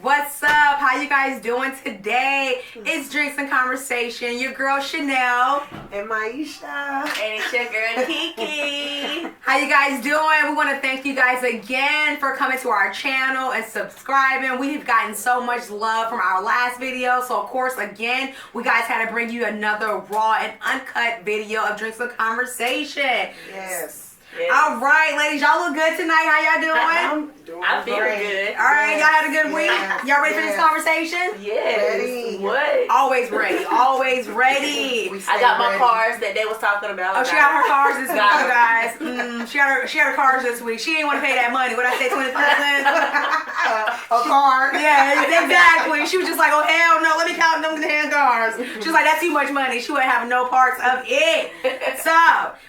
What's up? How you guys doing today? It's Drinks and Conversation. Your girl Chanel. And Maisha. And it's your girl Kiki. How you guys doing? We want to thank you guys again for coming to our channel and subscribing. We've gotten so much love from our last video. So, of course, again, we guys had to bring you another raw and uncut video of Drinks and Conversation. Yes. All right, ladies, y'all look good tonight. How y'all doing? I'm doing I feel great. good. All right, y'all had a good week? Yes. Y'all ready for this Yes. conversation? Yes. Ready. What? Always ready. Always ready. We I stay got my ready. cars that they was talking about. Oh, she got her cars this week, Got you her. guys. She got her cars this week. She didn't want to pay that money. What I say, 20%? A car. Yeah, exactly. She was just like, oh, hell no. Let me count them damn cars. She was like, that's too much money. She wouldn't have no parts of it. So,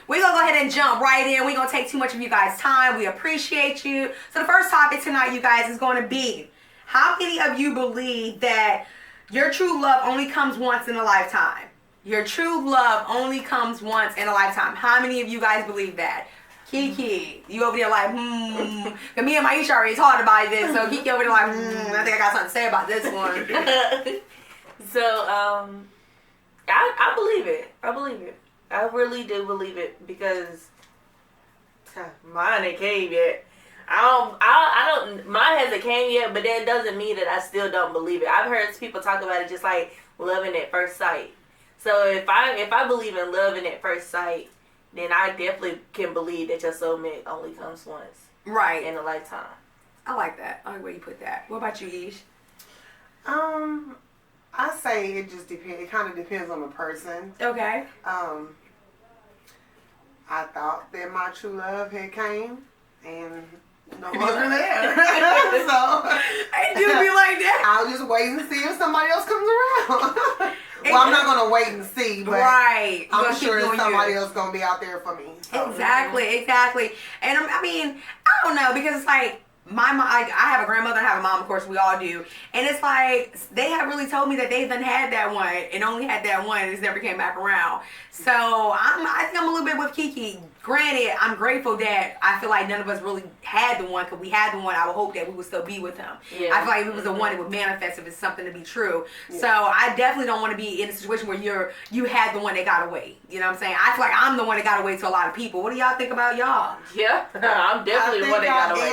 we're going to go ahead and jump right in. We're going to take too much of you guys' time. We appreciate you. So, the first topic tonight, you guys, is going to be, how many of you believe that your true love only comes once in a lifetime? Your true love only comes once in a lifetime. How many of you guys believe that? Kiki, you over there like, And me and Maisha already talked about this, so Kiki over there like, I think I got something to say about this one. So, I believe it. I believe it. I really do believe it because mine ain't came yet. I don't. Mine hasn't came yet, but that doesn't mean that I still don't believe it. I've heard people talk about it just like loving at first sight. So if I believe in loving at first sight, then I definitely can believe that your soulmate only comes once Right. in a lifetime. I like that. I like where you put that. What about you, Ish? I say it just depends. It kind of depends on the person. Okay. I thought that my true love had came, and no longer there. So I do be like that. I'll just wait and see if somebody else comes around. Well, I'm not gonna wait and see, but Right. You I'm gonna keep sure doing somebody you. else gonna be out there for me. So. Exactly. And I mean, I don't know, because it's like, my mom, I have a grandmother, I have a mom, of course, we all do. And it's like, they have really told me that they've done had that one and only had that one and it's never came back around. So I think I'm a little bit with Kiki. Granted, I'm grateful that I feel like none of us really had the one, because we had the one, I would hope that we would still be with him. Yeah. I feel like if it was the one, it would manifest if it's something to be true. So I definitely don't want to be in a situation where you had the one that got away. You know what I'm saying? I feel like I'm the one that got away to a lot of people. What do y'all think about y'all? Yeah, I'm definitely the one that got away.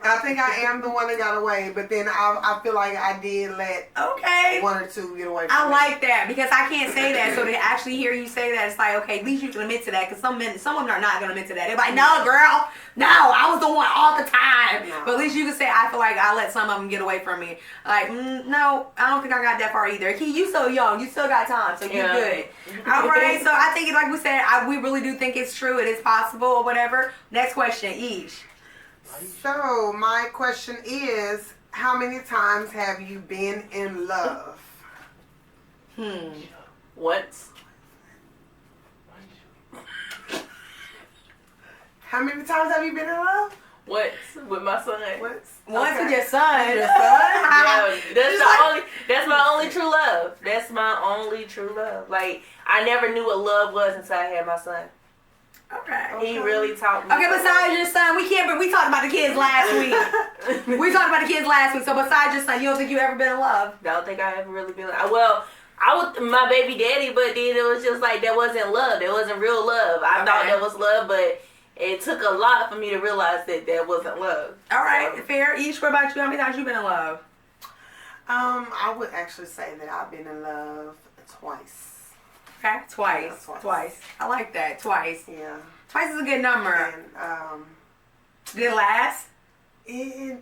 I think I am the one that got away, but then I feel like I did let Okay. one or two get away from I me. like that, because I can't say that. So to actually hear you say that, it's like, okay, at least you can admit to that, because some women are not going to admit to that. They're like, no, girl, no, I was the one all the time. No. But at least you can say, I feel like I let some of them get away from me. Like, no, I don't think I got that far either. Key, you so young, you still got time, so you're good. All right, so I think, like we said, we really do think it's true. It is possible or whatever. Next question, Ish. So my question is, how many times have you been in love? Once. How many times have you been in love? Once with my son. Once with your son. Your son? Yeah, that's She's that's my only true love. That's my only true love. Like, I never knew what love was until I had my son. Okay. He really taught me. Okay, besides your son, we talked about the kids last week. We talked about the kids last week. So besides your son, you don't think you ever been in love? I don't think I ever really been. Well, I was my baby daddy, but then it was just like that wasn't love. That wasn't real love. I thought that was love, but it took a lot for me to realize that that wasn't love. All right, fair. Ish, what about you? How many times you been in love? I would actually say that I've been in love twice. Okay, twice. Yeah, Twice. I like that. Twice. Yeah. Twice is a good number. And Did it last? it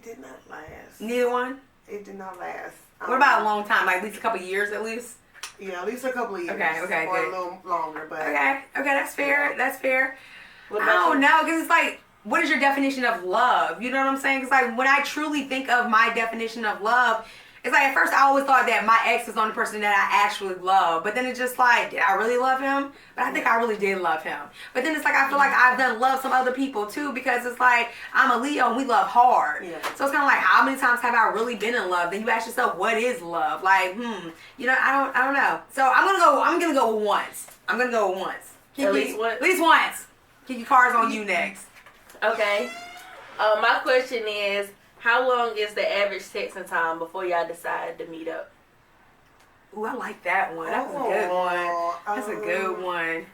did not last. Neither one? It did not last. What about a long time? Like at least a couple of years at least? Yeah, at least a couple of years. Okay, or good. a little longer, but Okay, that's fair. Yeah. That's fair. What I about don't you? know, because it's like, what is your definition of love? You know what I'm saying? It's like, when I truly think of my definition of love, it's like, at first I always thought that my ex was the only person that I actually love. But then it's just like, did I really love him? But I think I really did love him. But then it's like, I feel like I've done love some other people too, because it's like, I'm a Leo and we love hard. Yeah. So it's kind of like, how many times have I really been in love? Then you ask yourself, what is love? Like, you know, I don't know. So I'm gonna go with once. I'm gonna go with once. At least once? At least once. Kiki, cards on you next. Okay. My question is, How long is the average texting time before y'all decide to meet up? Ooh, I like that one. That's a good one. That's a good one.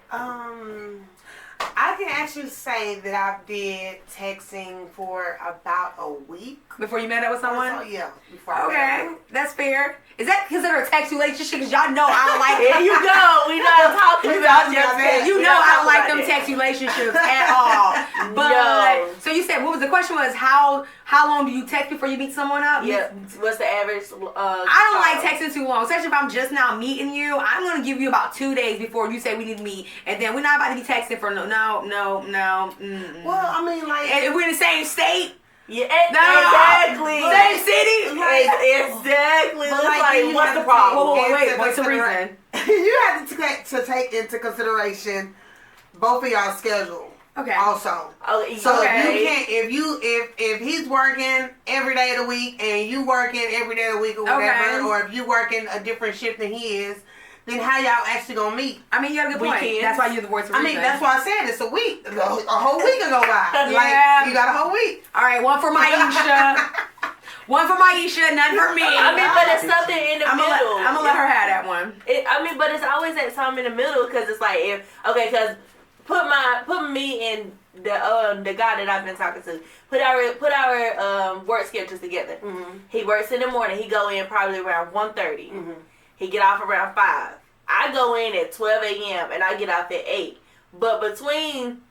I can actually say that I did texting for about a week. Before you met up with someone? So, yeah. Before I met Okay, up. that's fair. Is that considered a text relationship? Because y'all know I don't like There you go. We not talking about just that. You know I don't like them text relationships at all. But No. so you said, what was the question? Was how long do you text before you meet someone up? Yeah. What's the average? I don't like texting too long, especially if I'm just now meeting you. I'm gonna give you about 2 days before you say we need to meet, and then we're not about to be texting for no. Mm-mm. Well, I mean, like. And if we're in the same state. Yeah, No. exactly. Same city. Exactly. But It's like, like, you what's have the to problem? Wait, into what's the considera- reason? You have to take into consideration both of y'all's schedule. Okay. Also. Okay. So okay. if he's working every day of the week and you working every day of the week or whatever, Okay. or if you working a different shift than he is, then how y'all actually gonna meet? I mean, you got a good point. Weekends. That's why you're the voice of I reason. mean, that's why I said it's a week. A whole week will go by. Yeah. Like, you got a whole week. All right, one for Maisha. One for Maisha, none for me. I mean, but it's something in the I'm middle. gonna let her have that one. But it's always that time in the middle because it's like because put me and the guy that I've been talking to put our work schedules together. Mm-hmm. He works in the morning. He go in probably around 1:30. Mm-hmm. He get off around 5. I go in at 12 a.m. and I get off at 8. But between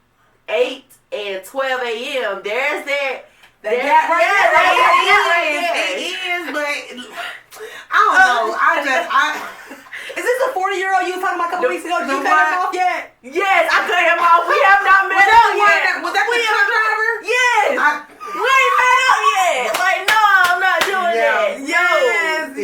8 and 12 a.m. there's that. That gap right there. It is, but I don't know. Is this the 40-year-old you was talking about a couple weeks ago? Did you cut him off yet? Yes, I cut him off. We have not met up yet. Was that the truck driver? Yes. We ain't met up yet. Like, no, I'm not doing that. Yes.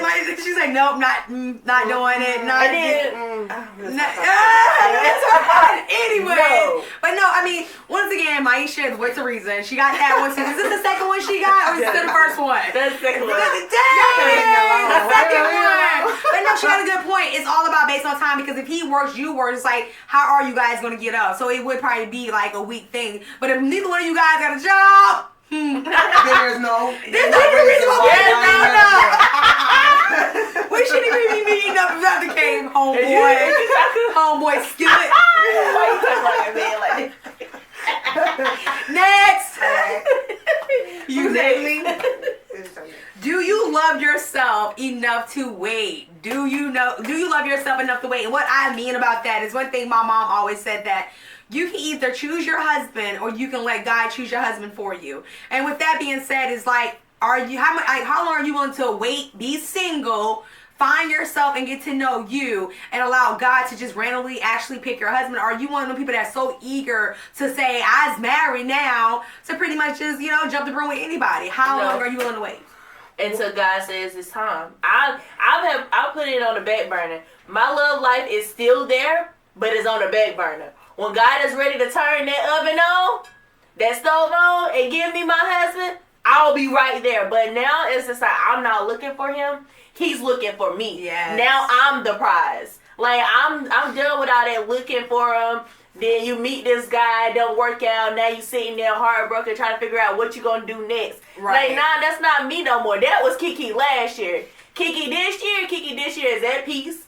Like, she's like, nope, not doing it. Not And then, That's right. Anyway, No. but no, I mean, once again, Maisha is what's the reason she got that one. Is this the second one she got, or is this the first one? that's the second one. Dang, the second one. But no, she got a good point. It's all about based on time because if he works, you work. It's like, how are you guys going to get up? So it would probably be like a week thing. But if neither one of you guys got a job, There's no reason why reason. we shouldn't even be meeting up if that became homeboy skillet. Why you talking like that, man? Like, Next. you Natalie. Do you love yourself enough to wait? Do you love yourself enough to wait? And what I mean about that is one thing my mom always said, that you can either choose your husband or you can let God choose your husband for you. And with that being said, it's like, how long are you willing to wait, be single, find yourself and get to know you, and allow God to just randomly actually pick your husband? Or are you one of the people that's so eager to say, I's married now, to pretty much just, jump the broom with anybody? How long are you willing to wait? until God says it's time. I put it on the back burner. My love life is still there, but it's on the back burner. When God is ready to turn that oven on, that stove on, and give me my husband, I'll be right there. But now it's just like I'm not looking for him. He's looking for me. Yes. Now I'm the prize. Like I'm done with all that looking for him. Then you meet this guy, don't work out. Now you sitting there heartbroken trying to figure out what you gonna do next. Right. Like, nah, that's not me no more. That was Kiki last year. Kiki this year is at peace.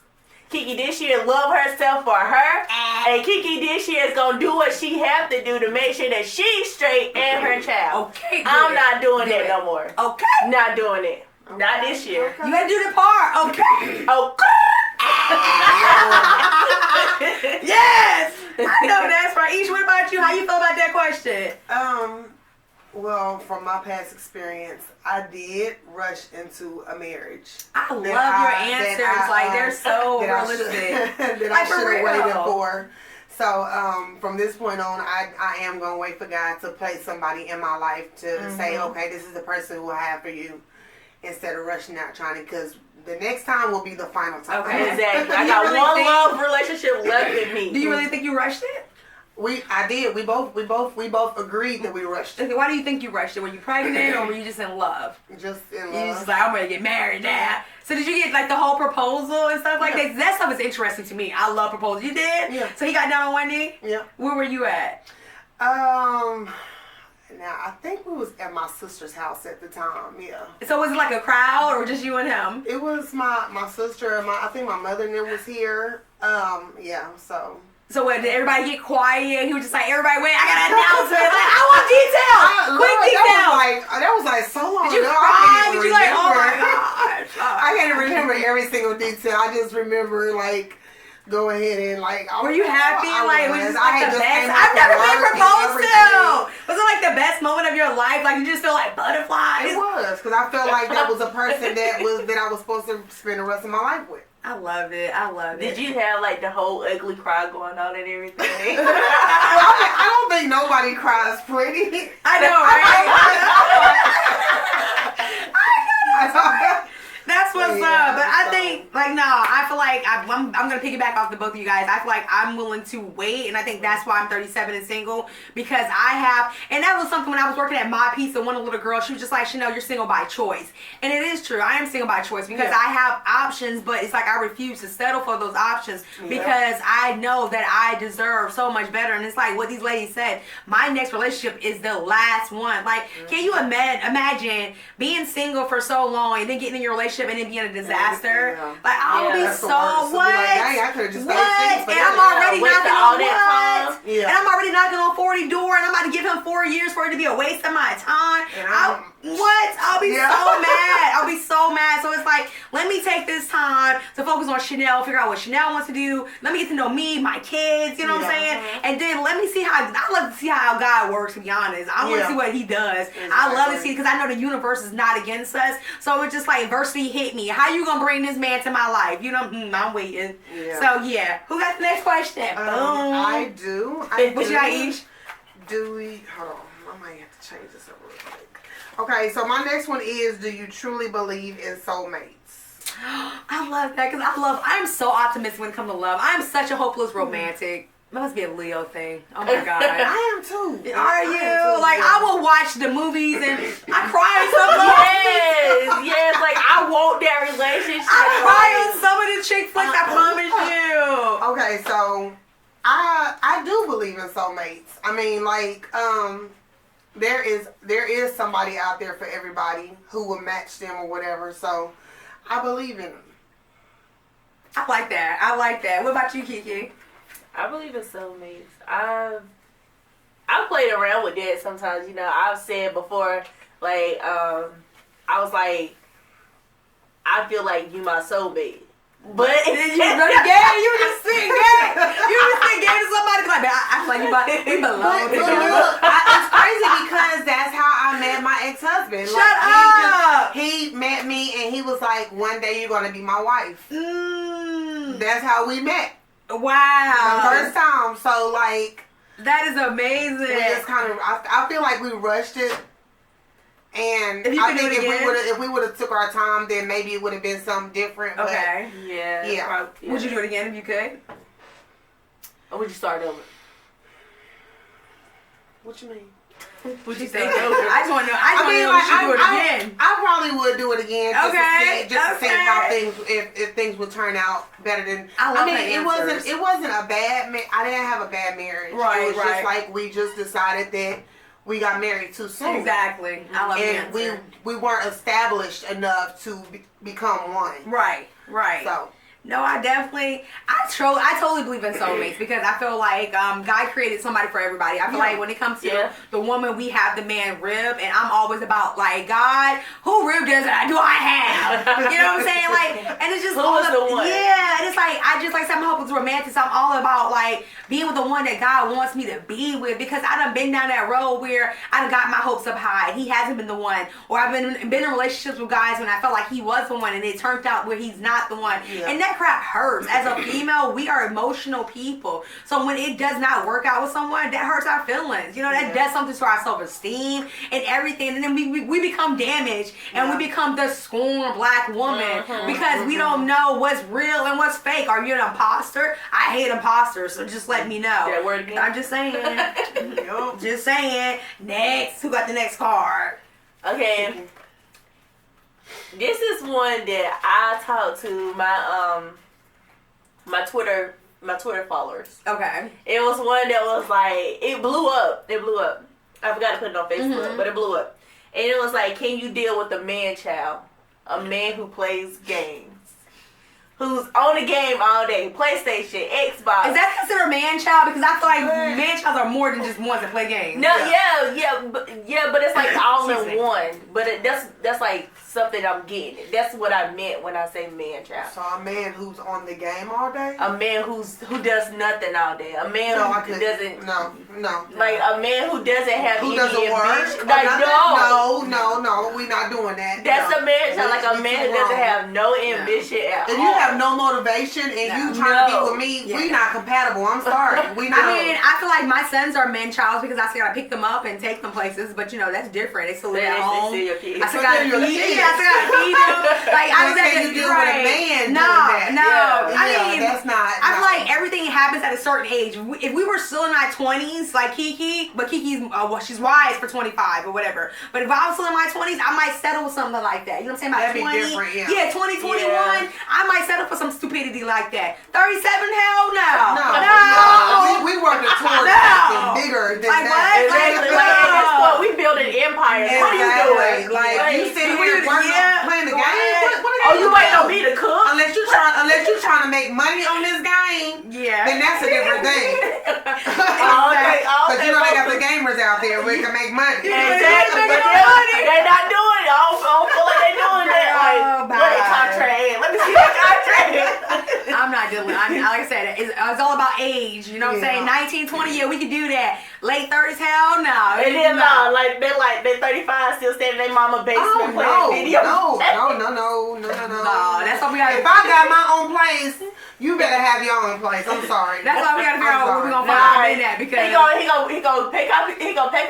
Kiki this year love herself for her. And Kiki this year is gonna do what she have to do to make sure that she's straight and her child. Okay, I'm not doing that no more. Okay. Not doing it. Not this year. You gotta do the part. Okay. Okay. Yes. I know that's right. Ish, what about you? How you feel about that question? Well, from my past experience, I did rush into a marriage. I love your answers. Like, they're so realistic. That Like, I for should have waited real. for. So, from this point on, I am going to wait for God to place somebody in my life to say, okay, this is the person who I have for you, instead of rushing out trying to, because the next time will be the final time. Okay. Exactly. I You got really one think- love relationship left with me. Do you really think you rushed it? I did. We both agreed that we rushed it. Okay, why do you think you rushed it? Were you pregnant or were you just in love? Just in You love. just like, I'm gonna get married now. So did you get like the whole proposal and stuff like that? That stuff is interesting to me. I love proposals. You did? Yeah. So he got down on one knee? Yeah. Where were you at? Now, I think we was at my sister's house at the time, yeah. So was it like a crowd or just you and him? It was my sister and I think my mother and them was here. Yeah, so. So what, did everybody get quiet? He was just like, everybody wait, I got an announcement. Like, I want details. Quick details. That was like so long Did you ago. cry? I Did you like, oh my gosh. I can't remember every single detail. I just remember like go ahead and like. Were you happy? Like, was it just like the best? came I've back never from been work and proposed to. everything. Was it like the best moment of your life? Like, you just feel like butterflies? It was, because I felt like that was a person that I was supposed to spend the rest of my life with. I love it. I love it. Did you have like the whole ugly cry going on and everything? I don't think nobody cries pretty. I know, right? That's what's up. But I think, like, no, I feel like I'm going to piggyback off the both of you guys. I feel like I'm willing to wait, and I think that's why I'm 37 and single, because I have, and that was something when I was working at My Pizza, one little girl, she was just like, Chanel, you're single by choice. And it is true. I am single by choice because I have options, but it's like I refuse to settle for those options because I know that I deserve so much better. And it's like what these ladies said, my next relationship is the last one. Like, can you imagine being single for so long and then getting in your relationship and it being a disaster? Like, I'll be so what? Dang, I could've just What? stayed single And I'm already knocking on all that what? And I'm already knocking on 40 door, and I'm about to give him 4 years for it to be a waste of my time. I'll be so mad. I'll be so mad. So it's like, let me take this time to focus on Chanel, figure out what Chanel wants to do. Let me get to know me, my kids, you know what I'm saying? And then let me see I love to see how God works, to be honest. I want to see what he does. I love to see it because I know the universe is not against us. So it's just like adversity hit me. How you gonna bring this man to my life? You know, I'm waiting. So yeah. Who got the next question? I do. What you got, Ish? Do we, hold on, I might have to change this up real quick. Okay, so my next one is, do you truly believe in soulmates? I love that because I'm so optimistic when it comes to love. I'm such a hopeless romantic. That must be a Leo thing. Oh my God. I am too. Are you? Like, I will watch the movies and I cry in some of them. Yes, like I want that relationship. I cry on some of the chick flicks, I promise you. Okay, so I do believe in soulmates. I mean, like, there is somebody out there for everybody who will match them or whatever. So I believe in them. I like that. I like that. What about you, Kiki? I believe in soulmates. I've played around with that sometimes. You know, I've said before, like, I was like, I feel like you my soulmate. But then you really gay. You just sitting gay. You just sitting gay to somebody like, I feel like we belong But together. look, it's crazy because that's how I met my ex-husband. Shut up. He met me and he was like, one day you're going to be my wife. That's how we met. Wow. The first time. So, like, That is amazing. we just kind of, I feel like we rushed it. And If you I could do think it again? if we would have took our time, then maybe it would have been something different. Okay. yeah. Probably, Would you do it again if you could? Or would you start over? What you mean? Would you say no? I just want to know. I just want to know if you do it again. I probably would do it again. Just to see how Okay. if things would turn out better than. I love that it wasn't a bad. I didn't have a bad marriage. Right, It was right. just like we just decided that we got married too soon. Exactly. I love And the answer. we weren't established enough to become one. Right. So. No, I totally believe in soulmates because I feel like God created somebody for everybody. I feel like when it comes to the woman, we have the man rib, and I'm always about like, God, who rib do I have? You know what I'm saying? Like, and it's just Who is the one? Yeah, and it's like I just like I'm hopeless romantic. So I'm all about like being with the one that God wants me to be with because I done been down that road where I done got my hopes up high. He hasn't been the one, or I've been in relationships with guys when I felt like he was the one, and it turned out where he's not the one, and that crap hurts. As a female, we are emotional people. So when it does not work out with someone, that hurts our feelings. You know, that does something to our self-esteem and everything. And then we become damaged and we become the scorned black woman because we don't know what's real and what's fake. Are you an imposter? I hate imposters, so just let me know. That word again? I'm just saying. Just saying. Next. Who got the next card? Okay. This is one that I talked to my Twitter followers. Okay. It was one that was like it blew up. I forgot to put it on Facebook, but it blew up. And it was like, can you deal with a man child? A man who plays games. Who's on the game all day. PlayStation, Xbox. Is that considered man child? Because I feel like man childs are more than just ones that play games. No, but it's like all in one. But that's like something I'm getting. That's what I meant when I say man child. So a man who's on the game all day? A man who does nothing all day. A man who doesn't. No. Like a man who doesn't have Who any doesn't work? ambition. Like No, we're not doing that. That's no. a man child. Like a man who doesn't have no ambition at all. If you have no motivation and you trying to be with me, we not compatible. I'm sorry. We not. I mean, I feel like my sons are men childs because I still gotta pick them up and take them places. But you know, that's different. They still live at home. I still gotta feed them. I still gotta feed them. Like I was at you deal with a man. No. I mean, that's not. I feel like everything happens at a certain age. If we were still in our 20s, like Kiki, but Kiki's she's wise for 25 or whatever. But if I was still in my 20s, I might settle with something like that. You know what I'm saying? About That'd 20, be different, 20, 21, I might settle for some stupidity like that. 37, hell no. We working towards something bigger than like that. Exactly. Like at this point, we building empires. What are you doing? Like you sitting here playing the game. Oh, you waiting on me to cook? Unless you trying to make money on this game, then that's a different thing. Because you know they got the gamers out there where you can make money. Exactly. But they're not doing it. I don't feel like they're doing that. Like, what a contract. Let me see that contract. I'm not dealing. Like I said, it's all about age. You know what I'm saying? 19, 20, we could do that. Late 30s, hell no. And then they're 35, still staying in their mama basement playing video. No. That's what we got. If I got my own place, you better have your own place. I'm sorry. That's why we gotta figure out what we're gonna find in that because he gonna pick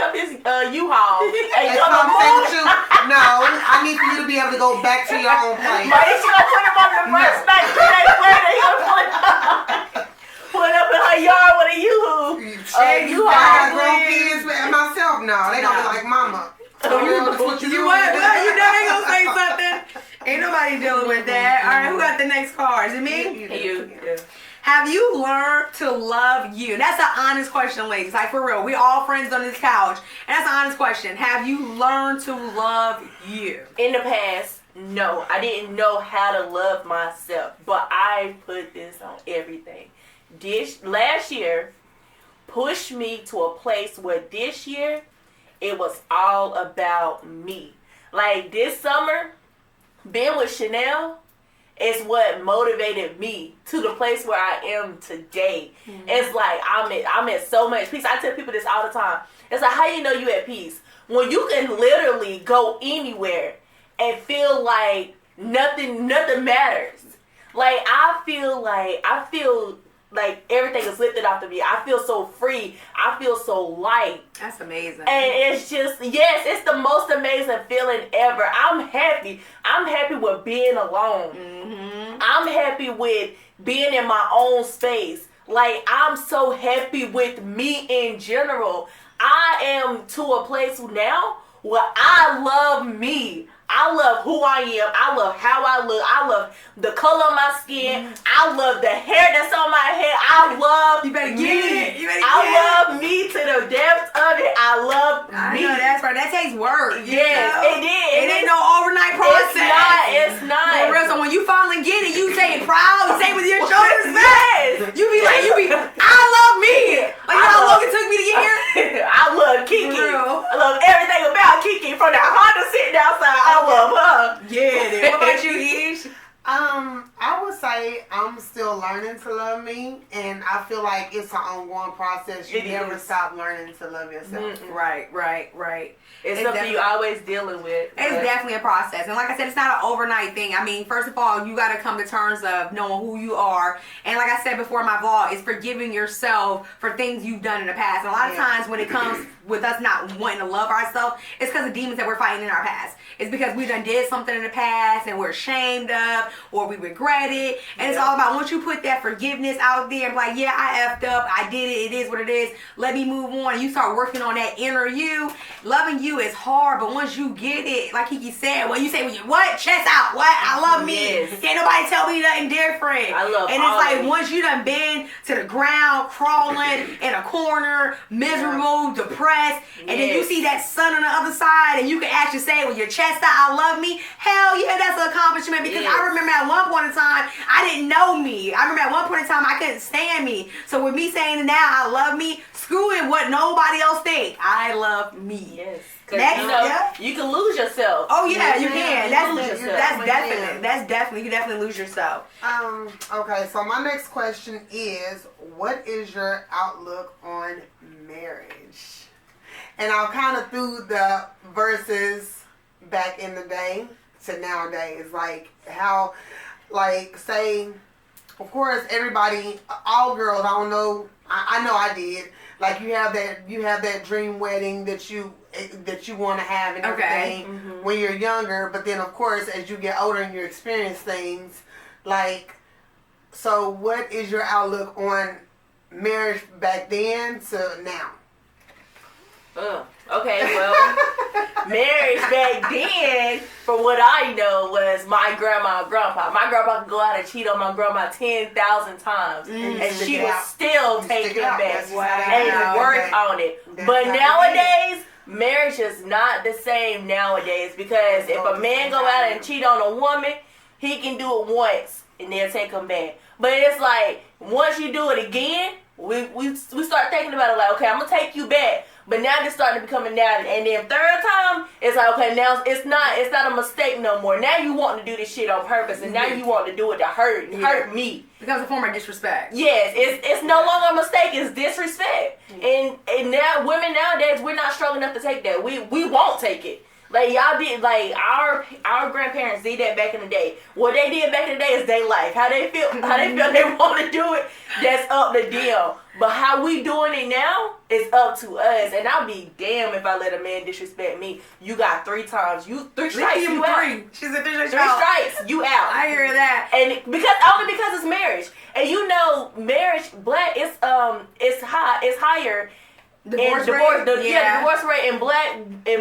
up his U-Haul. And come on, with you. No, I need for you to be able to go back to your own place. But he's gonna put him on the first night, 3 days later, he gonna put up in her yard with a U-Haul. I got grown kids myself now. They gonna be like, Mama. What you doing? You know they gonna say something. Ain't nobody dealing with that. All right, who got the next card? Is it me? You. Yeah. Have you learned to love you? That's an honest question, ladies. Like, for real. We all friends on this couch. And that's an honest question. Have you learned to love you? In the past, no. I didn't know how to love myself. But I put this on everything. Last year pushed me to a place where this year, it was all about me. Like, this summer, being with Chanel is what motivated me to the place where I am today. Mm-hmm. It's like I'm at so much peace. I tell people this all the time. It's like, how you know you at peace? When you can literally go anywhere and feel like nothing matters. Like I feel like everything is lifted off of me. I feel so free. I feel so light. That's amazing. And it's just, it's the most amazing feeling ever. I'm happy. I'm happy with being alone. Mm-hmm. I'm happy with being in my own space. Like, I'm so happy with me in general. I am to a place now where I love me. I love who I am. I love how I look. I love the color of my skin. I love the hair that's on my head. I love You better me. get it. I love me to the depths of it. I love I me. know that's right. That takes work. Yes, it did. It ain't no overnight process. It's not. For real, so when you finally get it, you say it proud. You say it with your shoulders back. You be like, I love me. Like how long it took me to get here. I love Kiki. I love everything about Kiki. From that Honda sitting outside, I love her. Yeah. What about you, Ish? I would say I'm still learning to love me, and I feel like it's an ongoing process. You never stop learning to love yourself. Mm-hmm. Right. It's something you always dealing with. It's definitely a process. And like I said, it's not an overnight thing. I mean, first of all, you got to come to terms of knowing who you are. And like I said before in my vlog, it's forgiving yourself for things you've done in the past. And a lot of times when it comes with us not wanting to love ourselves, it's because of demons that we're fighting in our past. It's because we done did something in the past and we're ashamed of or we regret it. And it's all about once you put that forgiveness out there and be like, yeah, I effed up. I did it. It is what it is. Let me move on. And you start working on that inner you. Loving you is hard, but once you get it, like Kiki said, when you say, what? Chest out. What? I love me. Yes. Can't nobody tell me nothing different. I love And all it's like, of me. once you done been to the ground, crawling in a corner, miserable, depressed, and then you Yes. see that sun on the other side, and you can actually say with your chest out, I love me. Hell yeah, that's an accomplishment. Because Yes. I remember at one point in time, I didn't know me. I remember at one point in time, I couldn't stand me. So with me saying now, I love me, screw it what nobody else think. I love me. Yes. 'Cause, Next, you know, yeah. you can lose yourself. Oh yeah, you Yeah, can. you That's lose yourself. that's You definite. can. That's definitely. You definitely lose yourself. Okay, so my next question is, what is your outlook on marriage? And I'll kind of threw the verses back in the day to nowadays, like how, like, say, of course, everybody, all girls, I don't know, I know I did. Like, you have that dream wedding that you want to have and Okay. everything when you're younger. But then, of course, as you get older and you experience things, like, so what is your outlook on marriage back then to now? Okay, well, marriage back then, from what I know, was my grandma and grandpa. My grandpa could go out and cheat on my grandma 10,000 times, and Stick she it would out. still You take stick it it out. back That's and work on it. That's But how it nowadays, marriage is not the same nowadays, because if a man go out and cheat on a woman, he can do it once and they'll take him back. But it's like, once you do it again, we start thinking about it like, okay, I'm gonna take you back. But now it's starting to become a now, and then third time, it's like, okay, now it's not a mistake no more. Now you want to do this shit on purpose, and now you want to do it to hurt me. Becomes a form of disrespect. Yes, it's no longer a mistake. It's disrespect. And now women nowadays, we're not strong enough to take that. We won't take it. Like, y'all did, like, our grandparents did that back in the day. What they did back in the day is their life. How they feel they want to do it, that's up to them. But how we doing it now is up to us. And I'll be damned if I let a man disrespect me. You got 3 times. Three strikes, you out. She said 3 strikes. 3 strikes, you out. I hear that. And only because it's marriage. And you know, marriage, black, it's higher. Divorce Divorce rate? in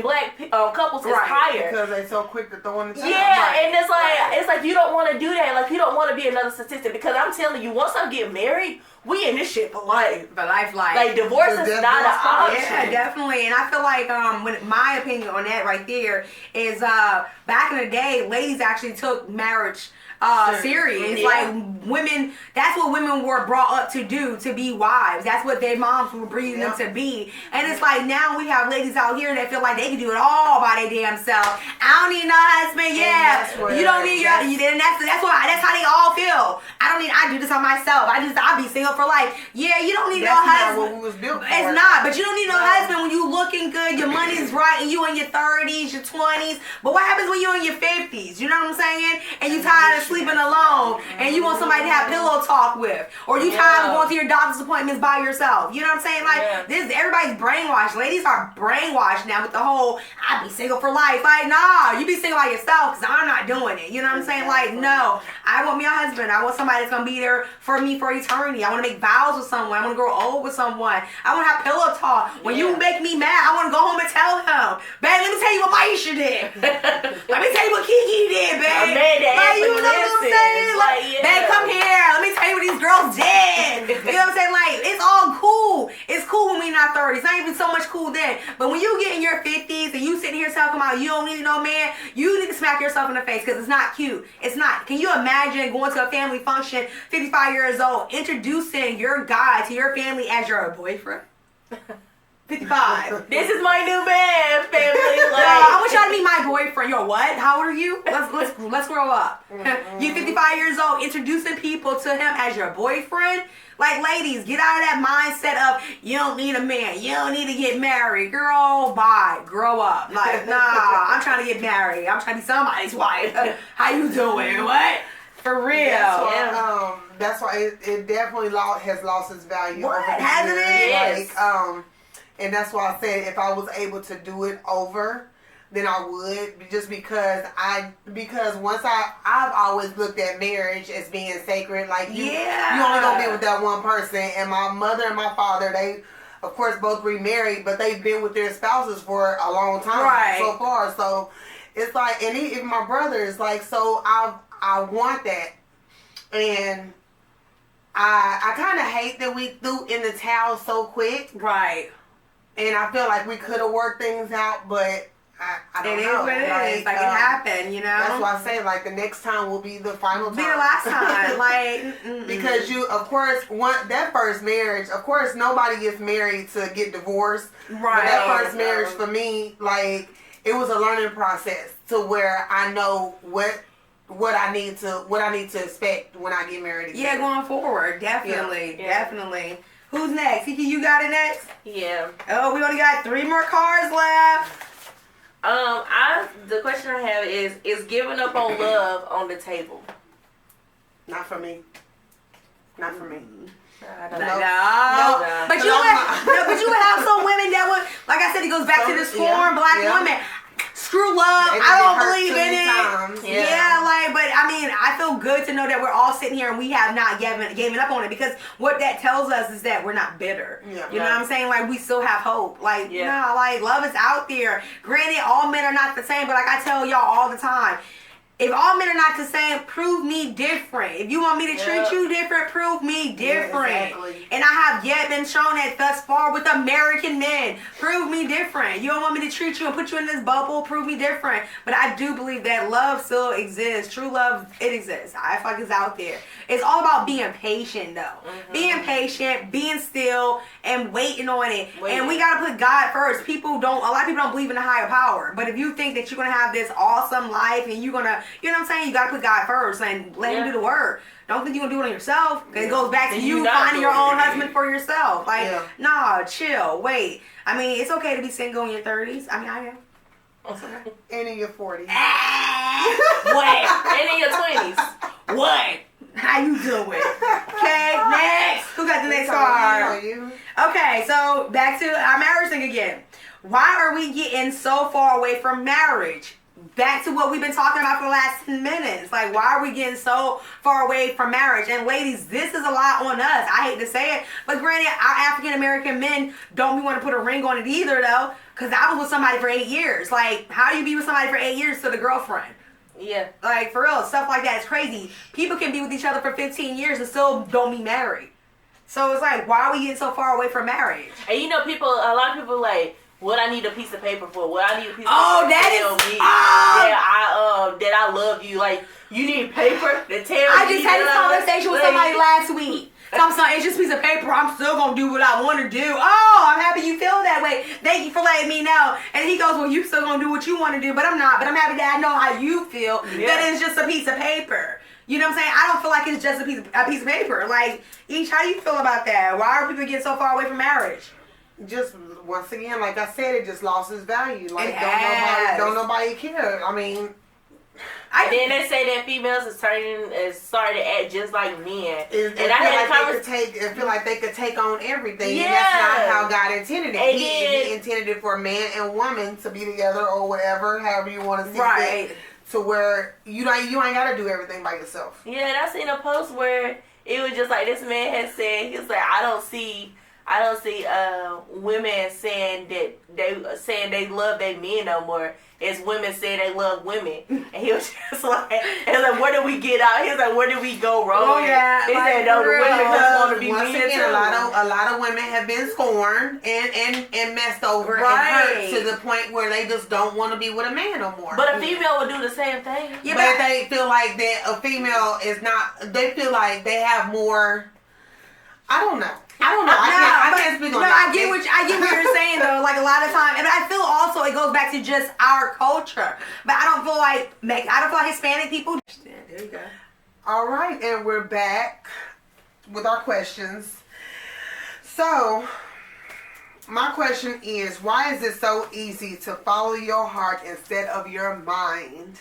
black couples is higher. Because they're so quick to throw in the towel. Yeah, and it's like you don't want to do that. Like, you don't want to be another statistic, because I'm telling you, once I get married, we in this shit for life. For life. Like, divorce is not an option. Yeah, definitely. And I feel like when my opinion on that right there is back in the day, ladies actually took marriage serious. Yeah. Like, women, that's what women were brought up to do, to be wives. That's what their moms were breeding them to be. And it's like, now we have ladies out here that feel like they can do it all by their damn self. I don't need no husband. Yeah, you don't need your. And that's how they all feel. I do this on myself. I'll be single for life. Yeah, you don't need no That's not husband. what we was built for. It's not, but you don't need no husband when you looking good, your money's right, and you in your 30s, your 20s. But what happens when you in your 50s? You know what I'm saying? And you tired of sleeping alone, and you want somebody to have pillow talk with, or you tired of going to your doctor's appointments by yourself. You know what I'm saying? Like, everybody's brainwashed. Ladies are brainwashed now with the whole, I be single for life. Like, nah, you be single by yourself, because I'm not doing it. You know what I'm saying? Like, no, I want me a husband. I want somebody that's going to be there for me for eternity. I want to make vows with someone. I want to grow old with someone. I want to have pillow talk. When you make me mad, I want to go home and tell him, babe, let me tell you what Maisha did. Let me tell you what Kiki did, babe. Like, you know what I'm saying? Like, babe, come here. Let me tell you what these girls did. You know what I'm saying? Like, it's all cool. It's cool when we in our 30s. It's not even so much cool then. But when you get in your 50s and you sitting here talking about you don't need no man, you need to smack yourself in the face, because it's not cute. It's not. Can you imagine going to a family function, 55 years old, introducing your guy to your family as your boyfriend? 55. This is my new man, family. Like, I want y'all to meet my boyfriend. Yo, what? How old are you? Let's grow up. You 55 years old, introducing people to him as your boyfriend. Like, ladies, get out of that mindset of you don't need a man, you don't need to get married. Girl, bye. Grow up. Like, nah, I'm trying to get married. I'm trying to be somebody's wife. How you doing? What? For real. That's why it definitely has lost its value. What? Over the Hasn't years. it? Yes. Like, and that's why I said if I was able to do it over, than I would, just because once I've always looked at marriage as being sacred. Like you only gonna be with that one person. And my mother and my father, they of course both remarried, but they've been with their spouses for a long time so far. So it's like, and even my brother is like, so I want that, and I kind of hate that we threw in the towel so quick. Right. And I feel like we could have worked things out, but I don't know. It is what it is. Like, it happened, you know? That's why I say, like, the next time will be the final time. Be the last time. Like, because of course, that first marriage, of course, nobody gets married to get divorced. Right. But that first marriage for me, like, it was a learning process to where I know what I need to expect when I get married again. Yeah, going forward. Definitely. Yeah. Definitely. Who's next? Kiki, you got it next? Yeah. Oh, we only got 3 more cards left. The question I have is giving up on love on the table? Not for me. Not for me. I don't No. know. But you would have some women that would, like I said, it goes back to this form, black women. Screw love. I don't believe in it. Yeah, like, but I mean, I feel good to know that we're all sitting here and we have not given up on it, because what that tells us is that we're not bitter. Yeah. You know what I'm saying? Like, we still have hope. Like, nah, like, love is out there. Granted, all men are not the same, but like I tell y'all all the time, if all men are not the same, prove me different. If you want me to treat you different, prove me different. Yeah, exactly. And I have yet been shown that thus far with American men. Prove me different. You don't want me to treat you and put you in this bubble, prove me different. But I do believe that love still exists. True love, it exists. I feel like it's out there. It's all about being patient, though. Mm-hmm. Being patient, being still, and waiting on it. And we got to put God first. A lot of people don't believe in a higher power. But if you think that you're going to have this awesome life and you're going to, you know what I'm saying? You got to put God first and let him do the work. Don't think you're going to do it on yourself. It goes back to you finding your own husband for yourself. Like, nah, chill, wait. I mean, it's okay to be single in your 30s. I mean, I am. It's okay. And in your 40s. What? And in your 20s. What? How you doing? Okay, next. Who got the next card? Okay, so back to our marriage thing again. Why are we getting so far away from marriage? Back to what we've been talking about for the last 10 minutes. Like, why are we getting so far away from marriage? And ladies, this is a lot on us. I hate to say it, but granted, our African American men don't want to put a ring on it either, though. Because I was with somebody for 8 years. Like, how do you be with somebody for 8 years to the girlfriend? Yeah. Like, for real, stuff like that is crazy. People can be with each other for 15 years and still don't be married. So it's like, why are we getting so far away from marriage? And you know, a lot of people like, what I need a piece of paper for? What I need a piece of paper that to tell is, me that I love you. Like, you need paper to tell me. I just had this conversation with somebody last week. So I'm saying, it's just a piece of paper. I'm still going to do what I want to do. Oh, I'm happy you feel that way. Thank you for letting me know. And he goes, well, you still going to do what you want to do. But I'm not. But I'm happy that I know how you feel. Yeah. That it's just a piece of paper. You know what I'm saying? I don't feel like it's just a piece of paper. Like, Ish, how do you feel about that? Why are people getting so far away from marriage? Just once again, like I said, it just lost its value. Like, don't nobody care. I mean, and then they say that females is starting to act just like men. And I feel like they could take on everything. Yeah. And that's not how God intended it. He intended it for a man and woman to be together or whatever, however you want to see it. To where you ain't got to do everything by yourself. Yeah, and I seen a post where it was just like this man had said, he was like, I don't see women saying they love their men no more. It's women saying they love women. And he was just like, where did we get out? He was like, where did we go wrong? Oh, yeah. He said, no, the women just want to be men too. A lot of women have been scorned and messed over and hurt to the point where they just don't want to be with a man no more. But a female would do the same thing. Yeah, but they feel like that a female is not, they feel like they have more, I don't know. I can't speak on that. I get what you're saying though. Like a lot of times, and I feel also it goes back to just our culture. But I don't feel like Hispanic people. There you go. All right, and we're back with our questions. So, my question is, why is it so easy to follow your heart instead of your mind?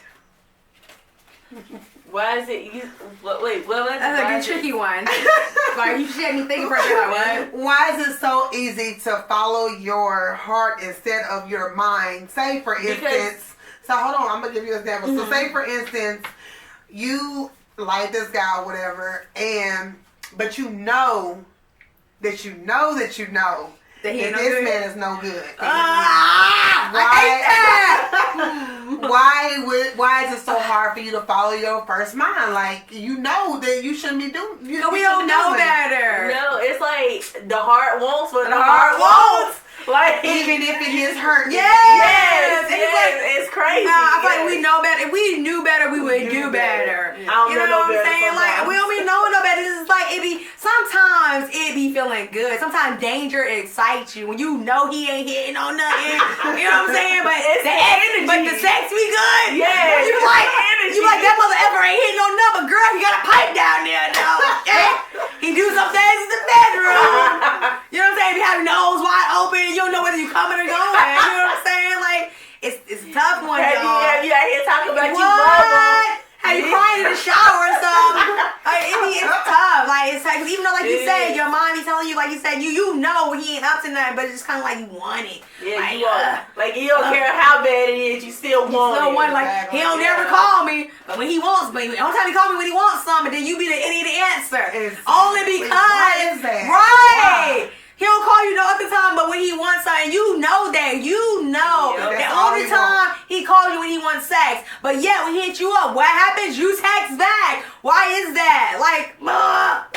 Why is it? Wait, what? That's a tricky one. Like you had me thinking for a second. Like, what? Why is it so easy to follow your heart instead of your mind? Say, for instance, so hold on, I'm gonna give you an example. So, say, for instance, you like this guy or whatever, but you know that this man is no good. Why is it so hard for you to follow your first mind? Like, you know that you shouldn't be doing. No, we don't know better. No, it's like the heart wants what the heart wants. Like, even if it is hurting. Yes. It's crazy. No, I feel like we know better. If we knew better, we would do better. I don't you know no what I'm saying? Like, we don't be knowing no better. It's like sometimes it be feeling good. Sometimes danger excites you when you know he ain't hitting on nothing. You know what I'm saying? But the sex be good. Yeah. You like that mother ever ain't hitting on nothing. But girl, he got a pipe down there though. Yeah. He do some things in the bedroom. You know what I'm saying? Be having nose wide open. You don't know whether you coming or going. You know what I'm saying? Like, it's a tough one, y'all. Have you out here talking about what? you love him? Have you crying in the shower or something? Like, it's tough. Like, it's like, even though, like you said, your mind be telling you, like you said, you know he ain't up to nothing, but it's just kind of like you want it. Yeah, like, you want like, you don't care how bad it is, you still want it. Like, he don't never call me, but when he wants me, the only time he call me when he wants something, then you be the idiot to answer. Only because. Why is that? Right. Why? He don't call you no other time, but when he wants something, you know that. You know. Yeah, the only time he calls you when he wants sex. But yet, when he hits you up, what happens? You text back. Why is that? Like, why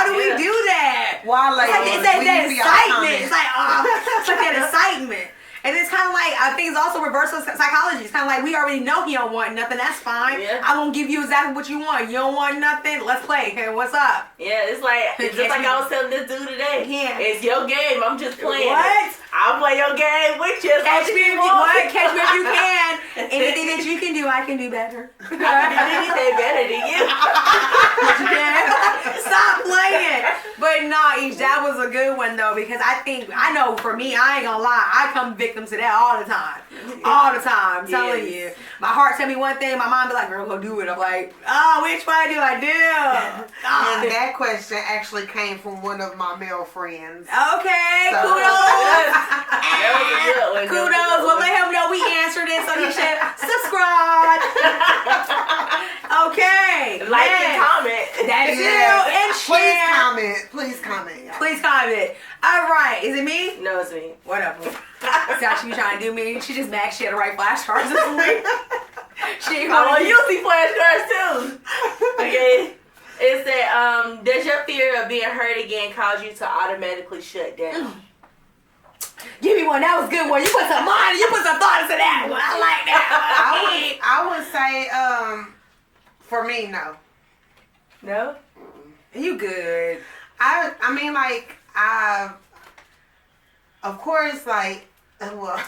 do we do that? Why, like, it's like that excitement. It's like, it's like that excitement. And it's kind of like, I think it's also reversal psychology. It's kind of like, we already know he don't want nothing. That's fine. Yeah. I'm going to give you exactly what you want. You don't want nothing? Let's play. Okay, what's up? Yeah, it's like I was telling this dude today. Yeah. It's your game. I'm just playing. What? I'll play your game with you. Catch me if you want. Catch me if you can. Anything that you can do, I can do better. I can do anything better than you. Stop playing. But nah, Ish, that was a good one though, because I know for me, I ain't gonna lie, I come victim to that all the time. All the time, I'm telling you. My heart tell me one thing, my mind be like, girl, go do it. I'm like, which one do I do? And that question actually came from one of my male friends. Okay, So- kudos. That was a good one. Kudos. Well, let him know we answered it, so he should subscribe. Okay. Like and comment. That's Yeah. it. And Please share. comment. Please comment. Y'all. Please comment. All right. Is it me? No, it's me. Whatever. See how she be trying to do me? She just mad she had to write flashcards this week. She Oh, you see flashcards too. Okay. It said, does your fear of being hurt again cause you to automatically shut down? Give me one. That was a good one. You put some money. You put some thought into that one. I like that. I would say, for me, no. No? You good. I mean, like, of course, like, well,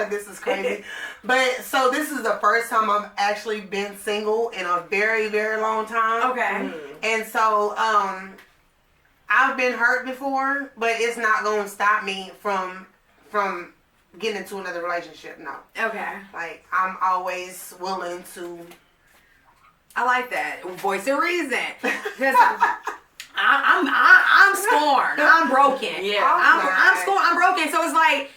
this is crazy. But, so this is the first time I've actually been single in a very, very long time. Okay. And so, I've been hurt before, but it's not going to stop me from getting into another relationship, no. Okay. Like, I'm always willing to... I like that. Voice of reason. Because I'm scorned. I'm broken. Yeah. I'm scorned. I'm broken. So it's like,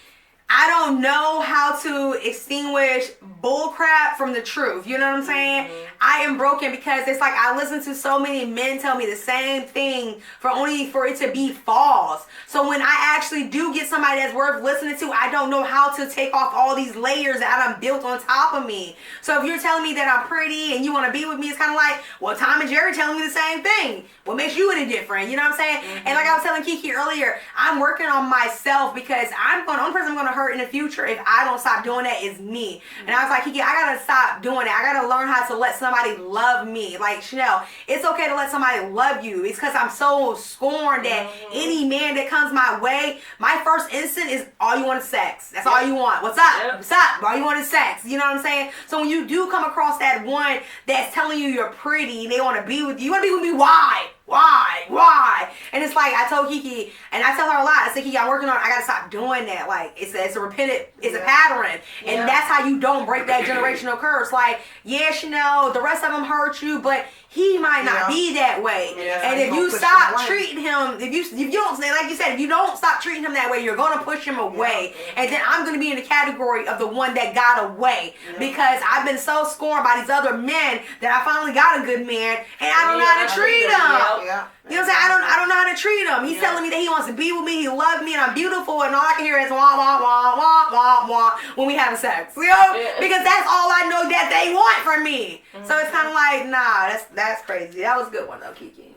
I don't know how to extinguish bullcrap from the truth. You know what I'm saying? Mm-hmm. I am broken because it's like I listen to so many men tell me the same thing for it to be false. So when I actually do get somebody that's worth listening to, I don't know how to take off all these layers that I'm built on top of me. So if you're telling me that I'm pretty and you want to be with me, it's kind of like, well, Tom and Jerry telling me the same thing. What makes you any different? You know what I'm saying? Mm-hmm. And like I was telling Kiki earlier, I'm working on myself because the only person I'm going to hurt in the future if I don't stop doing that is me. Mm-hmm. And I was like, Kiki, I got to stop doing it. I got to learn how to let somebody love me. Like, Chanel, it's okay to let somebody love you. It's because I'm so scorned that any man that comes my way, my first instinct is all you want is sex. That's all you want. What's up? Yep. What's up? All you want is sex. You know what I'm saying? So when you do come across that one that's telling you you're pretty and they want to be with you, want to be with me, why? Why? And it's like, I told Kiki, and I tell her a lot, I said, Kiki, I'm working on it. I got to stop doing that. Like, it's a repeated, it's a pattern. And that's how you don't break that generational curse. Like, yes, you know, the rest of them hurt you, but he might not be that way. And if you stop treating him, if you don't, like you said, if you don't stop treating him that way, you're going to push him away. And then I'm going to be in the category of the one that got away. Because I've been so scorned by these other men that I finally got a good man, and I don't know how to treat him. You know what I'm saying? I don't know how to treat him. He's telling me that he wants to be with me, he loves me, and I'm beautiful, and all I can hear is wah, wah, wah, wah, wah, wah when we having sex. You know? Because that's all I know that they want from me. So it's kind of like, nah, that's crazy. That was a good one, though, Kiki.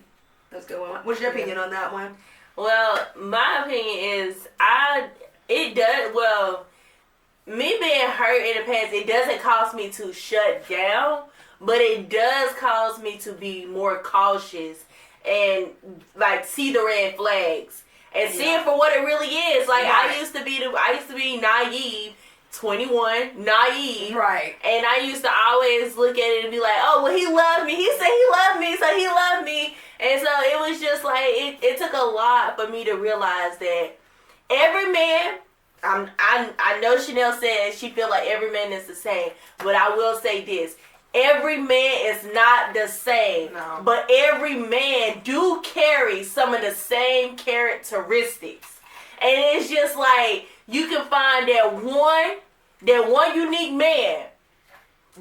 That's a good one. What's your opinion on that one? Well, my opinion is, me being hurt in the past, it doesn't cause me to shut down, but it does cause me to be more cautious and like see the red flags and see it for what it really is. Like I used to be naive, 21, naive, right? And I used to always look at it and be like, oh, well, he loved me. He said he loved me, so he loved me. And so it was just like it took a lot for me to realize that every man. I know Chanel says she feel like every man is the same, but I will say this. Every man is not the same, but every man do carry some of the same characteristics. And it's just like, you can find that one unique man,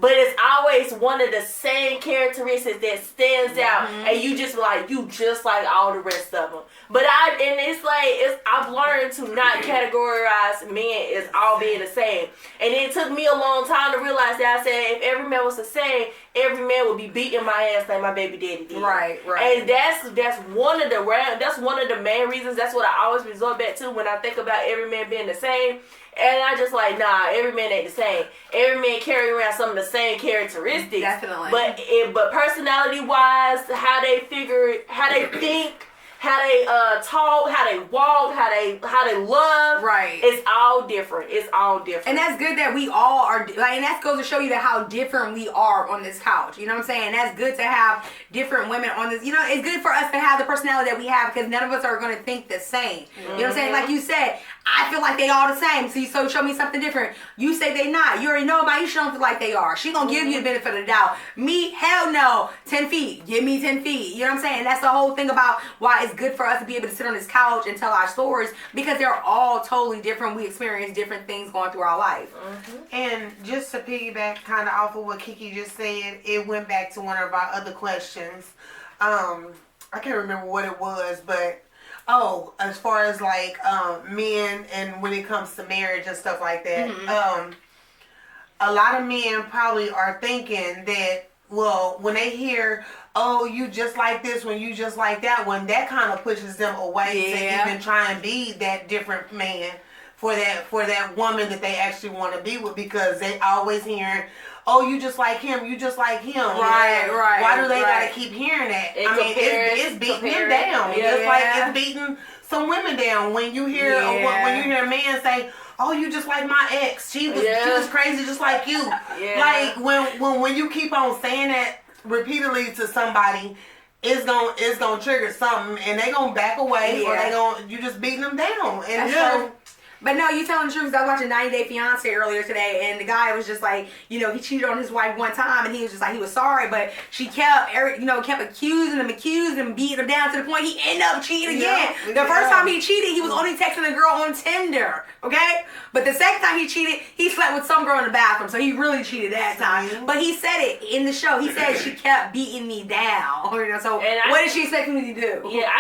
but it's always one of the same characteristics that stands out, and you just like all the rest of them. But I've learned to not categorize men as all being the same, and it took me a long time to realize that. I said, if every man was the same, every man would be beating my ass like my baby daddy did. Right. And that's one of the main reasons. That's what I always resort back to when I think about every man being the same. And I just like, nah, every man ain't the same. Every man carry around some of the same characteristics. Definitely. But personality wise, how they think, how they talk, how they walk, how they love. Right. It's all different. And that's good that we all are, like, and that goes to show you that how different we are on this couch. You know what I'm saying? That's good to have different women on this. You know, it's good for us to have the personality that we have because none of us are going to think the same. You know what I'm saying? Like you said, I feel like they all the same. So show me something different. You say they not. You already know about you. She don't feel like they are. She gonna give you the benefit of the doubt. Me, hell no. 10 feet. Give me 10 feet. You know what I'm saying? That's the whole thing about why it's good for us to be able to sit on this couch and tell our stories because they're all totally different. We experience different things going through our life. And just to piggyback kind of off of what Kiki just said, it went back to one of our other questions. I can't remember what it was, but as far as like men and when it comes to marriage and stuff like that, a lot of men probably are thinking that, well, when they hear, oh, you just like this one, you just like that one, that kind of pushes them away to even try and be that different man for that woman that they actually want to be with, because they always hearing, oh, you just like him, you just like him. Right. Why do they gotta keep hearing that? It's beating them down. Just like it's beating some women down when you hear a man say, oh, you just like my ex. She was crazy just like you. Like when you keep on saying that repeatedly to somebody, it's gonna trigger something, and they gonna back away, or you just beating them down. And But no, you telling the truth. I was watching 90 Day Fiance earlier today, and the guy was just like, you know, he cheated on his wife one time, and he was just like, he was sorry, but she kept accusing him, beating him down to the point he ended up cheating again. The first time he cheated, he was only texting a girl on Tinder, okay? But the second time he cheated, he slept with some girl in the bathroom, so he really cheated that time. But he said it in the show. He said she kept beating me down. You know, so what is she expecting me to do? Yeah,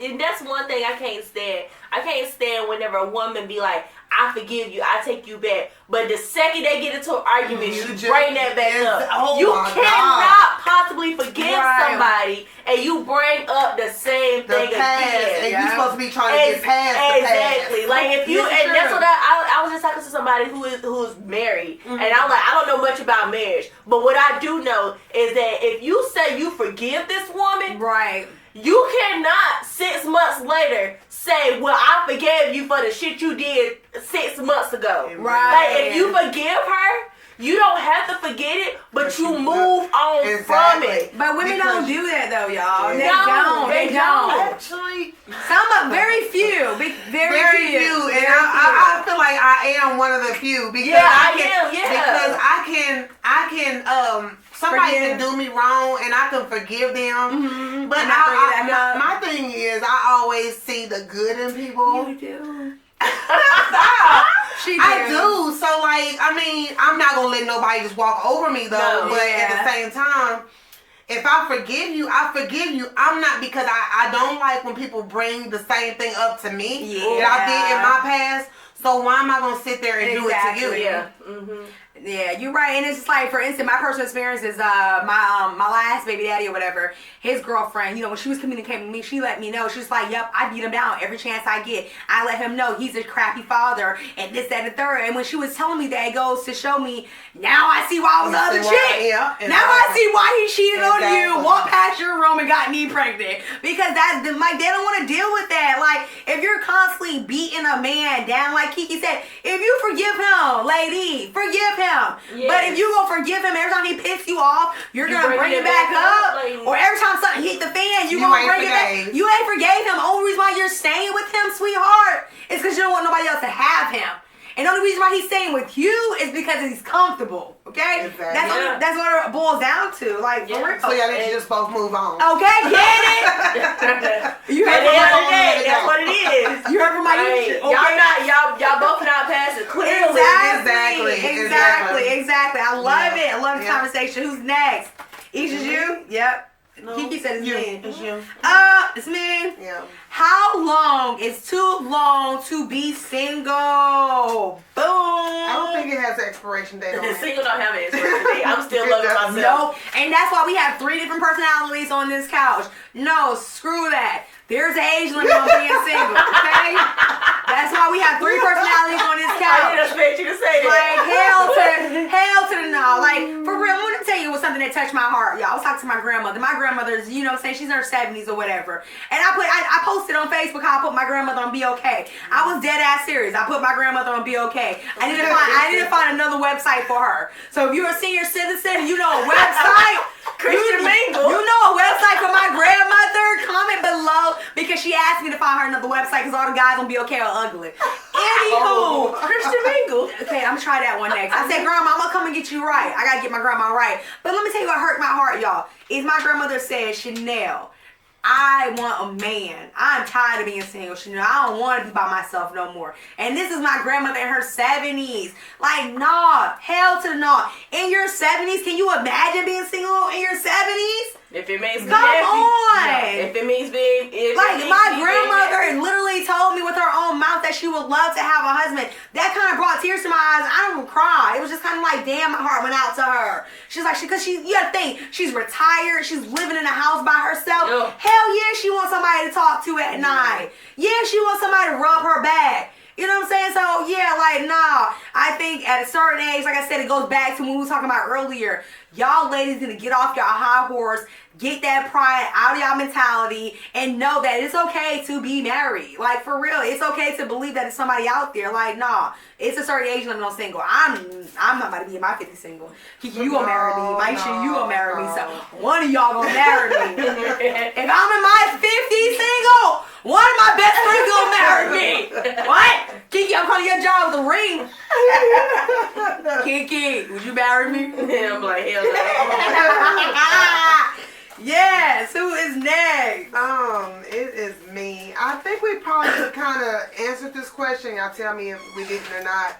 and that's one thing I can't stand. I can't stand whenever a woman be like, I forgive you, I take you back. But the second they get into an argument, you bring that back up. You cannot possibly forgive somebody and you bring up the same thing again. And you're supposed to be trying to get past the past. Exactly. Like if you, and that's what I was just talking to somebody who's married, and I'm like, I don't know much about marriage, but what I do know is that if you say you forgive this woman, you cannot 6 months later say, well, I forgave you for the shit you did 6 months ago. Right. Like, if you forgive her, You don't have to forget it, but you move on from it. But women don't do that though, y'all. They They don't. Actually, Very few. Very few. And I feel like I am one of the few because because I can somebody can do me wrong and I can forgive them. But my thing is I always see the good in people. You do. I do. So like, I mean, I'm not gonna let nobody just walk over me though. But at the same time, if I forgive you, I forgive you. I'm not, because I don't like when people bring the same thing up to me that I did in my past. So why am I gonna sit there and do it to you? Yeah. Yeah, you're right. And it's just like, for instance, my personal experience is my last baby daddy or whatever, his girlfriend, you know, when she was communicating with me, she let me know. She was like, yep, I beat him down every chance I get. I let him know he's a crappy father and this, that, and the third. And when she was telling me that, it goes to show me, now I see why I was the other chick. Now I see why he cheated on you, walked past your room and got me pregnant. Because that's, like, they don't want to deal with that. Like, if you're constantly beating a man down, like Kiki said, if you forgive him, lady, forgive him. Yes. But if you gonna forgive him every time he pisses you off, you're gonna bring it back up. Or every time something hit the fan, you gonna bring it back. You ain't forgave him. The only reason why you're staying with him, sweetheart, is because you don't want nobody else to have him. And the only reason why he's staying with you is because he's comfortable. Okay? Exactly. That's what it boils down to. Like, for real. So y'all need to just both move on. Okay, get it? You heard from my that's what it is. You heard from my Y'all both not passing clearly. Exactly. I love it. I love this conversation. Who's next? Each is you? Yep. No. Kiki said it's me. It's you. It's me. Yeah. How long is too long to be single? Boom. I don't think it has an expiration date on it. Single don't have an expiration date. I'm still loving myself. No, and that's why we have 3 different personalities on this couch. No, screw that. There's an age limit on being single, okay? That's why we have 3 personalities on this couch. I didn't expect you to say that. Like, hell to the no. Like, for real, I'm going to tell you what's something that touched my heart, y'all. I was talking to my grandmother. My grandmother's, you know what I'm saying, she's in her 70s or whatever. And I posted on Facebook how I put my grandmother on Be Okay. I was dead ass serious. I put my grandmother on Be Okay. I need to find another website for her. So if you're a senior citizen, you know a website. Christian Mingle. You know a website for my grandmother? Comment below, because she asked me to find her another website because all the guys on Be Okay are ugly. Anywho, Christian Mingle. Okay, I'm gonna try that one next. I said, Grandma, I'm gonna come and get you right. I gotta get my grandma right. But let me tell you what hurt my heart, y'all. Is my grandmother said, Chanel, I want a man. I'm tired of being single, Chanel. I don't want to be by myself no more. And this is my grandmother in her 70s. Like, nah. Hell to the nah. In your 70s, can you imagine being single in your 70s? If it means Come on. If it means being... Like, my grandmother literally told me with her own mouth that she would love to have a husband. That kind of brought tears to my eyes. I don't even cry. It was just kind of like, damn, my heart went out to her. She's like, because you gotta think, she's retired. She's living in a house by herself. Ugh. Hell yeah, she wants somebody to talk to at night. Yeah, she wants somebody to rub her back. You know what I'm saying? So, yeah, like, nah. I think at a certain age, like I said, it goes back to when we were talking about earlier. Y'all ladies need to get off y'all high horse, get that pride out of y'all mentality, and know that it's okay to be married. Like, for real, it's okay to believe that there's somebody out there. Like, nah, it's a certain age limit on single. I'm not about to be in my 50s single. Kiki, you gonna marry me. Maisha, you gonna marry me. So, one of y'all gonna marry me. If I'm in my 50s single, one of my best friends gonna marry me. What? Kiki, I'm calling your job with a ring. Kiki, would you marry me? I'm like, hell no. Yes, who is next? It is me. I think we probably kind of answered this question. Y'all tell me if we didn't or not.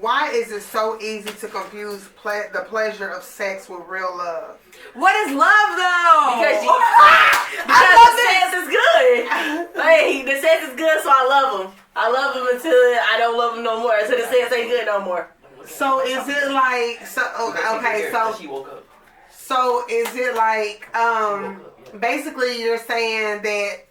Why is it so easy to confuse the pleasure of sex with real love? What is love though? Because the sex is good. Like, the sex is good, so I love him. I love him until I don't love him no more. Until the sex ain't good no more. So is it like So is it like basically you're saying that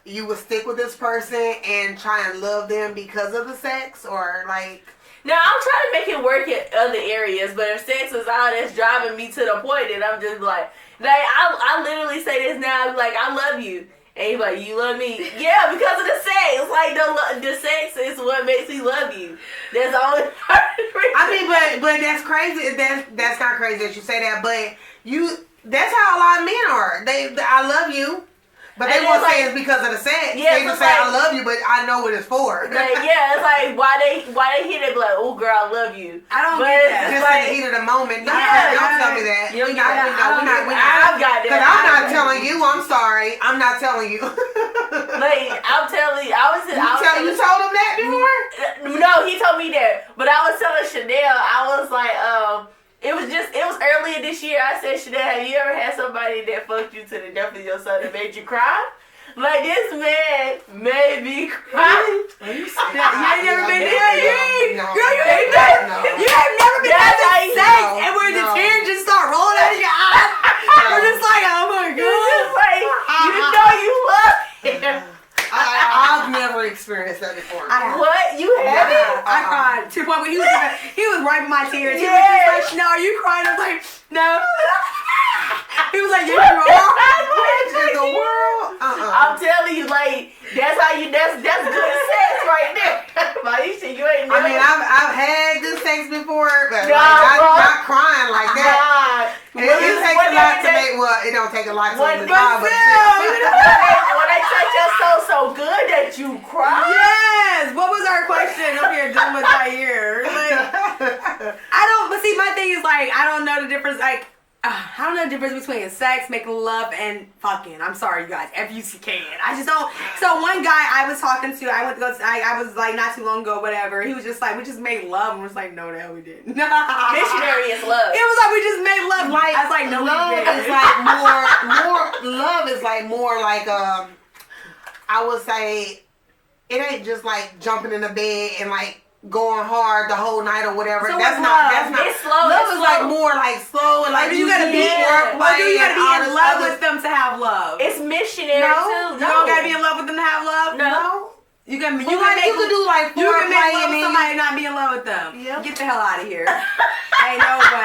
you would stick with this person and try and love them because of the sex, or like? Now, I'm trying to make it work in other areas, but if sex is all that's driving me to the point that I'm just like I literally say this now, like, I love you. And he's like, you love me? Yeah, because of the sex. Like, the sex is what makes me love you. That's the only reason. I mean, but that's crazy. That's not crazy that you say that, but that's how a lot of men are. I love you. But they won't say it's because of the sex. Yeah, they just say I love you, but I know what it's for. Like, yeah, it's like why they hear that, be like, oh girl, I love you. I don't get that. Just like the heat of the moment. Don't tell me that. I've got that. Because I'm not telling you. I'm sorry. I'm not telling you. Like, I'm telling you, You told him that before? No, he told me that. But I was telling Chanel, I was like, it was earlier this year. I said, Chanel, have you ever had somebody that fucked you to the depth of your soul that made you cry? Like, this man made me cry. You ain't never been there. No. Girl, you ain't never. You ain't never been having sex, and where the tears just start rolling out of your eyes. We're just like, oh my god. It's just like, you know you love him. I've never experienced that before. What? You haven't? I cried to the point where he was wiping my tears. He was Yes. just like, no, are you crying? I was like, no. He was like, yes, you are. What in the world? I'm telling you, like, that's good sex right there. Maisha, you ain't never. I mean, I've had good sex before, but Nah, not crying like that. It takes a lot to make. Well, it don't take a lot to make me cry, but when they touch your soul so good that you cry. Yes. What was our question? I'm here done with my ear. Like, but see, my thing is like, I don't know the difference. Like, I don't know the difference between sex, making love, and fucking. I'm sorry, you guys. F-U-C-K-N. I just don't. So one guy I was talking to, I was like not too long ago, whatever. He was just like, we just made love, and was like, no, the hell we didn't. Missionary is love. It was like we just made love. like I was like, no, love we didn't. is like more. Love is like more like I would say, it ain't just like jumping in the bed and like going hard the whole night or whatever. So That's what's not. It's slow. Love It's is slow. like more like slow and like You gotta be in love with them to have love. It's missionary too. You don't gotta be in love with them to have love. No. You can You could do like you can make love foreplay with and somebody and not be in love with them. Yeah. Get the hell out of here. Ain't no way.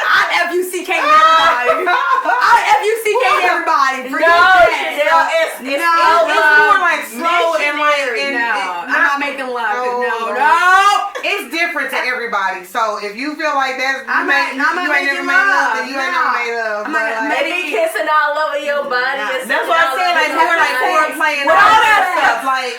I F-U-C-K everybody. I F-U-C-K everybody. Forget that. Chanel, it's more like slow and like I'm not making love. No. No. It's different to everybody. So if you feel like that's I'm not never making made love, then you ain't never love. made love. I'm not They be kissing all over your body. And That's what I'm saying. Like more like foreplay and With all all that that stuff. Like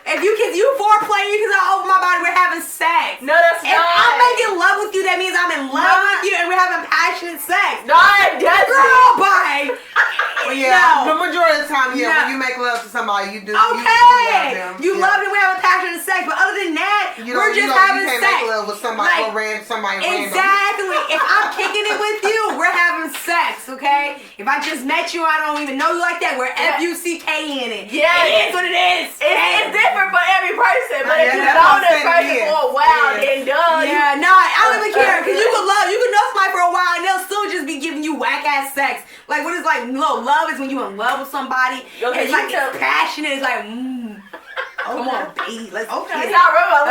if you foreplay, you can all over my body. We're having sex. No, that's If not. I'm making love with you, that means I'm in love with you, and we're having passionate sex. No, it doesn't. Girl, bye. well, yeah, No. the majority of the time, yeah, No. when you make love to somebody, you do. Okay, you you love them. We're having passionate sex, but other than that, You we're don't- just you having can't sex. make love with somebody Like, or somebody random. Exactly. If I'm kicking it with you, we're having sex, okay? If I just met you, I don't even know you like that. We're F-U-C-K in it. Yeah. It is what it is. It's different for every person, but if Yeah, you that's know what I'm this saying, person yeah. for a while, Yeah. then duh. Yeah, no, I don't even care. Because you can know somebody for a while and they'll still just be giving you whack-ass sex. Like, what is like, no, love is when you in love with somebody. Okay, It's you like, tell- it's passionate. It's like, come on, baby. Let's Okay. It's not real.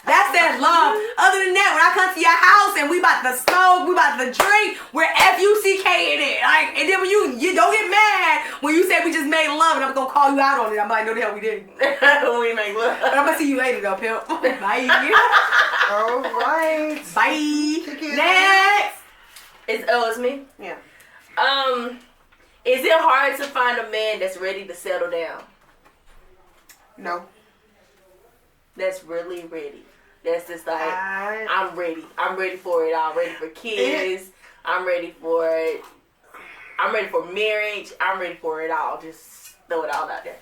That's that love. Other than that, when I come to your house and we about to smoke, we about to drink, we're F-U-C-K in it. Like, and then when you don't get mad when you say we just made love and I'm gonna call you out on it. I'm like, no the hell we didn't. We make love. But I'm gonna see you later though, pimp. Bye. All right. Bye. Kick it. Next. It's me. Yeah. Is it hard to find a man that's ready to settle down? No. That's really ready. That's just like, I- I'm ready. I'm ready for it. I'm ready for kids. I'm ready for it. I'm ready for marriage. I'm ready for it all. Just throw it all out there.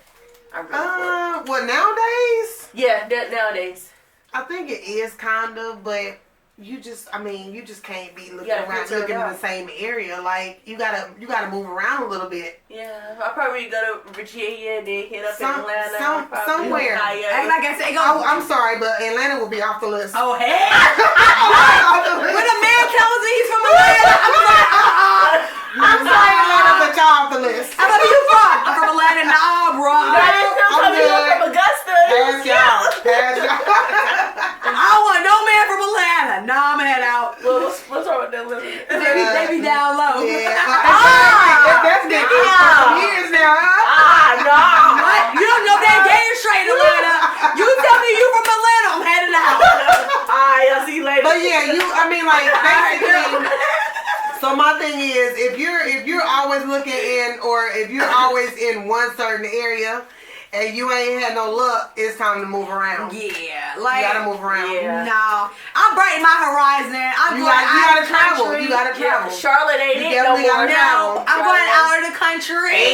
I'm ready for it. Well, nowadays, Yeah, nowadays. I think it is kind of, but you just can't be looking Yeah, around, filter it looking in out. the same area. Like you gotta move around a little bit. Yeah, I'll probably go to Virginia and then hit up in Atlanta. Somewhere. Like I said, I'm sorry, but Atlanta will be off the list. oh hell. When a man tells me he's from Atlanta, I'm like, I'm sorry, Atlanta, but y'all off the list. How about you from? I'm from Atlanta, nah, bro. I'm good. From Augusta. Pass y'all. Pass y'all. I don't want no man from Atlanta. Nah, I'm head out. Well, what's wrong with that? They be down low. Yeah. I mean, like basically. So my thing is, if you're always looking in, or if you're always in one certain area, and you ain't had no luck, it's time to move around. Yeah, You like gotta move around. Yeah. no, I'm brightening my horizon. I'm You going gotta out of the travel. country. You gotta travel. Charlotte ain't You it no definitely more. gotta travel. No, I'm going out of the country.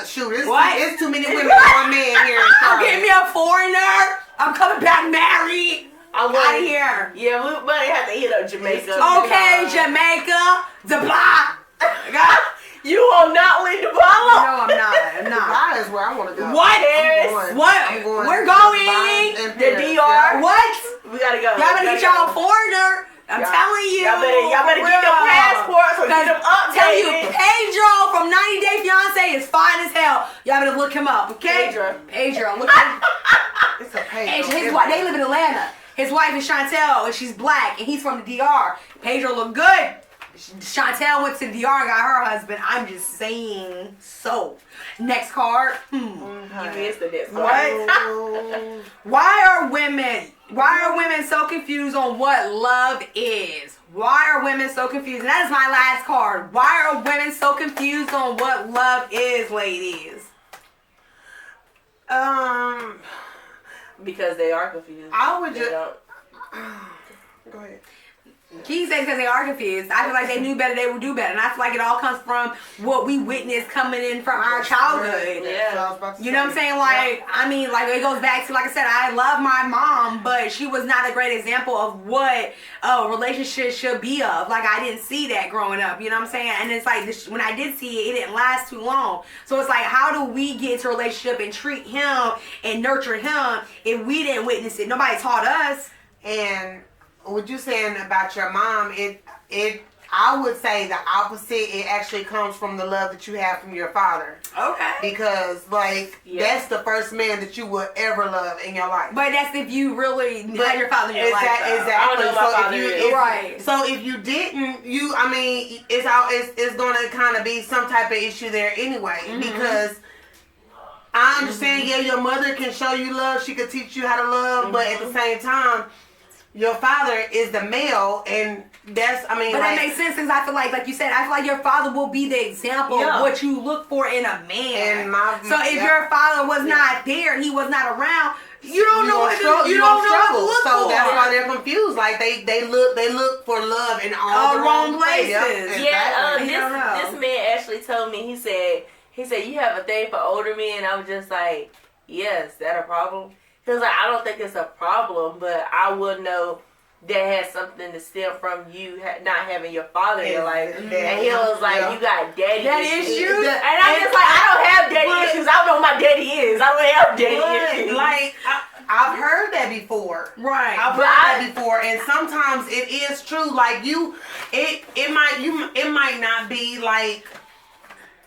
Shoot, What? it's too many women and one man here in I'm getting Charlotte. me a foreigner. I'm coming back married. I'm Out of here. Yeah, we might have to hit up Jamaica. Okay, Jamaica, Dubai. God. You will not leave the No, ball. I'm not. I'm not. Dubai is where I want to go. What? Paris? I'm going. What? I'm going. We're Dubai going. and The Paris, DR. yeah. What? We gotta go. Y'all better get y'all a foreigner. I'm Y'all- telling you. Y'all better get them passports or get them Tell you, updated. Pedro from 90 Day Fiance is fine as hell. Y'all better look him up, okay? Pedro, look him. It's a page. And his wife, they live in Atlanta. His wife is Chantel, and she's black, and he's from the DR. Pedro look good. Chantel went to the DR and got her husband. I'm just saying so. Next card. You missed the next one. What? Why are women so confused on what love is? Why are women so confused? And that is my last card. Why are women so confused on what love is, ladies? Because they are confused. I would They just don't. go ahead. He said because they are confused. I feel like they knew better, they would do better. And I feel like it all comes from what we witnessed coming in from our childhood. Yeah. You know what I'm saying? Like, I mean, like, it goes back to, like I said, I love my mom, but she was not a great example of what a relationship should be of. Like, I didn't see that growing up. You know what I'm saying? And it's like, when I did see it, it didn't last too long. So it's like, how do we get into a relationship and treat him and nurture him if we didn't witness it? Nobody taught us. And what you saying about your mom, I would say the opposite. It actually comes from the love that you have from your father. Okay. Because, like, that's the first man that you will ever love in your life. But that's if you really had your father in your life. Though. Exactly. I don't know my father is. Right. So if you didn't, it's going to kind of be some type of issue there anyway. Mm-hmm. Because I understand, yeah, your mother can show you love. She could teach you how to love. But at the same time, your father is the male, and that's, I mean, but like, that makes sense because I feel like you said, I feel like your father will be the example of what you look for in a man. So if your father was not there, he was not around, you don't know what to look So for. that's why they're confused. Like they look for love in all the wrong places. places. Yeah, Exactly. this man actually told me, he said, you have a thing for older men. I was just like, yes, is that a problem? He was like, I don't think it's a problem, but I would know that has something to stem from you not having your father in your life. And he was like, you got daddy issues. And I'm just like, I don't have daddy issues. I don't know what my daddy is. I don't have daddy issues. Like, I've heard that before. Right. I've heard that before, and sometimes it is true. Like it might not be like,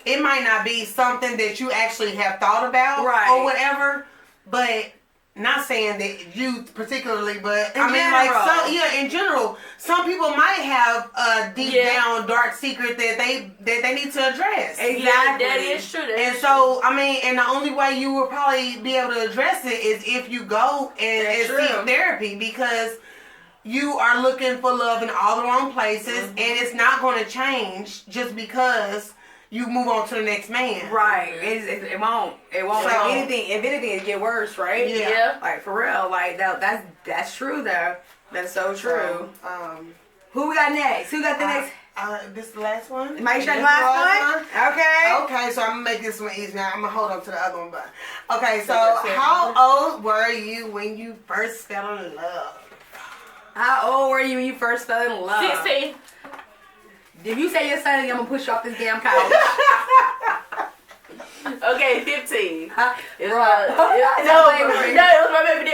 it might not be something that you actually have thought about, right, or whatever. But not saying that you particularly, but in general, some people might have a deep down dark secret that they need to address. Exactly, that is true. And so, I mean, and the only way you will probably be able to address it is if you go and seek therapy, because you are looking for love in all the wrong places, and it's not going to change just because you move on to the next man. Right. It won't. It won't. So, if anything, it get worse, right? Yeah. Like, for real. Like, that's true, though. That's so true. So, who we got next? Who got the next? This is the last one? Make sure the last one? Okay. Okay, so I'm going to make this one easy now. I'm going to hold on to the other one. But okay, so how old were you when you first fell in love? How old were you when you first fell in love? 16. If you say you're son, I'm going to push you off this damn couch. Okay, 15. It was my baby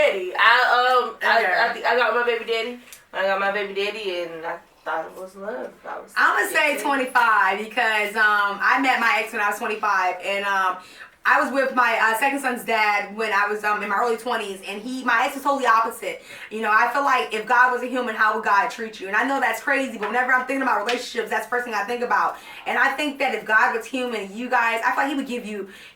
daddy. I got my baby daddy. And I thought it was love. I'm going to say 25 because I met my ex when I was 25. And I was with my second son's dad when I was in my early 20s, and my ex was totally opposite. You know, I feel like if God was a human, how would God treat you? And I know that's crazy, but whenever I'm thinking about relationships, that's the first thing I think about. And I think that if God was human, you guys, I feel like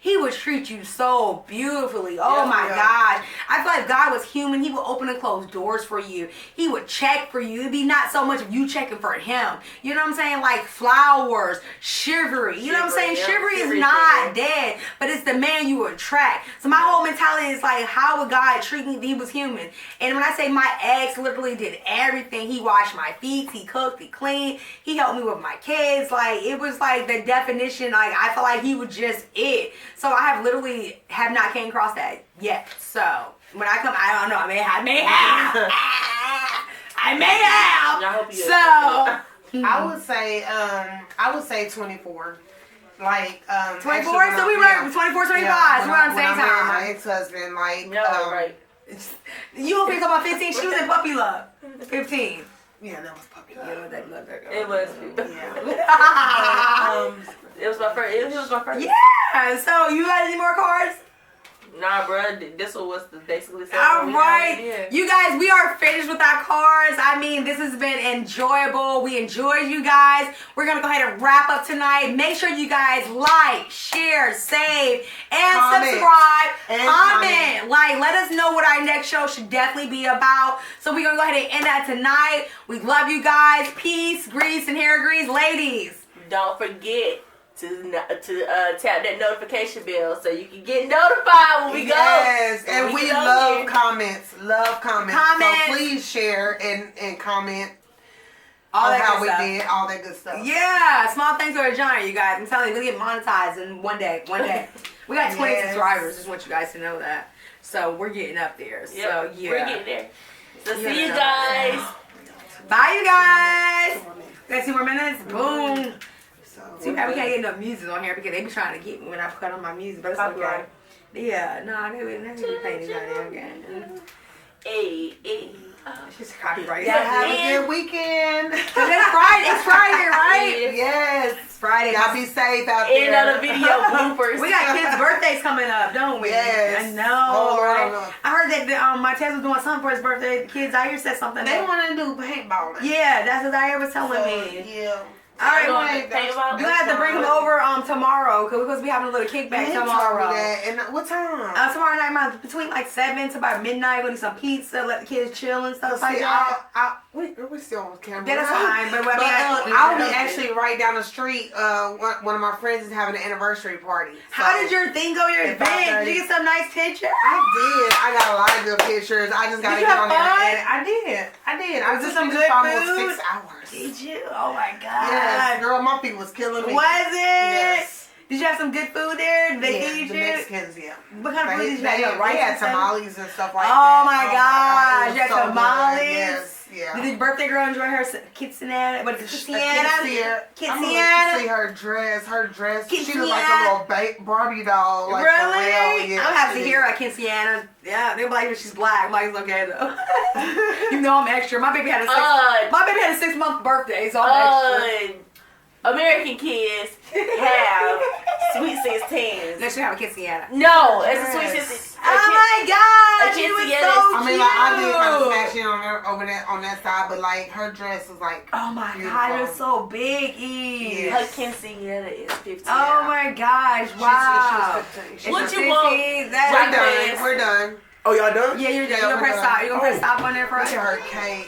he would treat you so beautifully. Oh my God. I feel like if God was human, he would open and close doors for you. He would check for you. It'd be not so much of you checking for him. You know what I'm saying? Like flowers, chivalry. You know what I'm saying? Chivalry is not dead, but it's the man you attract. So my whole mentality is like, how would God treat me if he was human? And when I say my ex literally did everything, he washed my feet, he cooked, he cleaned, he helped me with my kids. Like, it was like the definition. Like, I felt like he was just it. So I have not came across that yet. So when I come, I don't know. I may have. I hope you I would say 24. Like 24, so we were 24, 25. So we're on the same time. My ex-husband, like, right. You don't think about 15? She was in puppy love. 15. Yeah, that was puppy Yeah, love. that love that girl. It was. Yeah. It was my first. It was my first. Yeah. So you got any more cards? Nah, bro. This one was basically. All right, you guys, we are finished with our cards. I mean, this has been enjoyable. We enjoyed you guys. We're gonna go ahead and wrap up tonight. Make sure you guys like, share, save, and subscribe. Comment. Like, let us know what our next show should definitely be about. So we're gonna go ahead and end that tonight. We love you guys. Peace, grease, and hair grease, ladies. Don't forget to tap that notification bell so you can get notified when we go. Yes, and we love here. comments. Love comments. So please share and comment All on that how good we stuff. did, all that good stuff. Yeah, small things are a giant, you guys. I'm telling you, we get monetized in one day. We got 20 Yes. subscribers. Just want you guys to know that. So we're getting up there. Yep, So yeah, we're getting there. So Yeah. see you guys. Bye, you guys. Got 2 more minutes. Boom. So, Too bad we can't get no music on here because they be trying to get me when I cut on my music, but it's okay. Copyright. Yeah, no, they be playing these right now again. Hey. She's copyrighted. yeah, have a good weekend. It's Friday. It's Friday, right? Yes. It's Friday. Y'all be safe out there. End of the video bloopers. We got kids' birthdays coming up, don't we? Yes. I know, Oh, right? no. I heard that my Tess was doing something for his birthday. The kids out here said something. They want to do paintballing. Yeah, that's what Zaire was telling me. Yeah. All right, Paintball? you have to bring him over tomorrow because we're supposed to be having a little kickback tomorrow. And what time? Tomorrow night, between like 7 to about midnight, we'll do some pizza, let the kids chill and stuff like that. We're still on camera. Yeah, that's fine. But I'll be actually right down the street. One of my friends is having an anniversary party. How did your thing go? Your At event? 5:30. Did you get some nice pictures? I did. I got a lot of good pictures. I just got to Did you get have on there. fun? And I did. I Was it just some finished good almost food? 6 hours. Did you? Oh my God. Yes, girl, my feet was killing me. Was it? Yes. Did you have some good food there? Did they Yeah, feed the you? Mexicans, yeah. What kind of food did you They have? Rice had and stuff? tamales and stuff like Oh that. my gosh, it you was had so tamales? good. Yes, yeah. Did the birthday girl enjoy her quinceanera? What is it? Quinceanera? I'm Quinceanera? to see her dress. She Quinceanera. was like a little Barbie doll. Like, Really? For real. Yeah, I'm have to she hear did. a quinceanera. Yeah, they're like, she's black. I'm like, it's okay though. You know I'm extra. My baby had a 6-month birthday, so I'm extra. American kids have sweet 16s. Let's have a quinceanera. No, it's a sweet 16. Oh my God, she was quinceanera. so I mean, like, I did kind of smash in on that side, but like her dress was like. Oh my beautiful. God, you're so big, Eve. Her quinceanera is 15. Oh my gosh, wow. She's What It's you a want? 15, that's Right. We're done. Oh, y'all done? Yeah, you're Yeah, gonna we're press done. stop. You're gonna press stop on there for Look us. at her cake.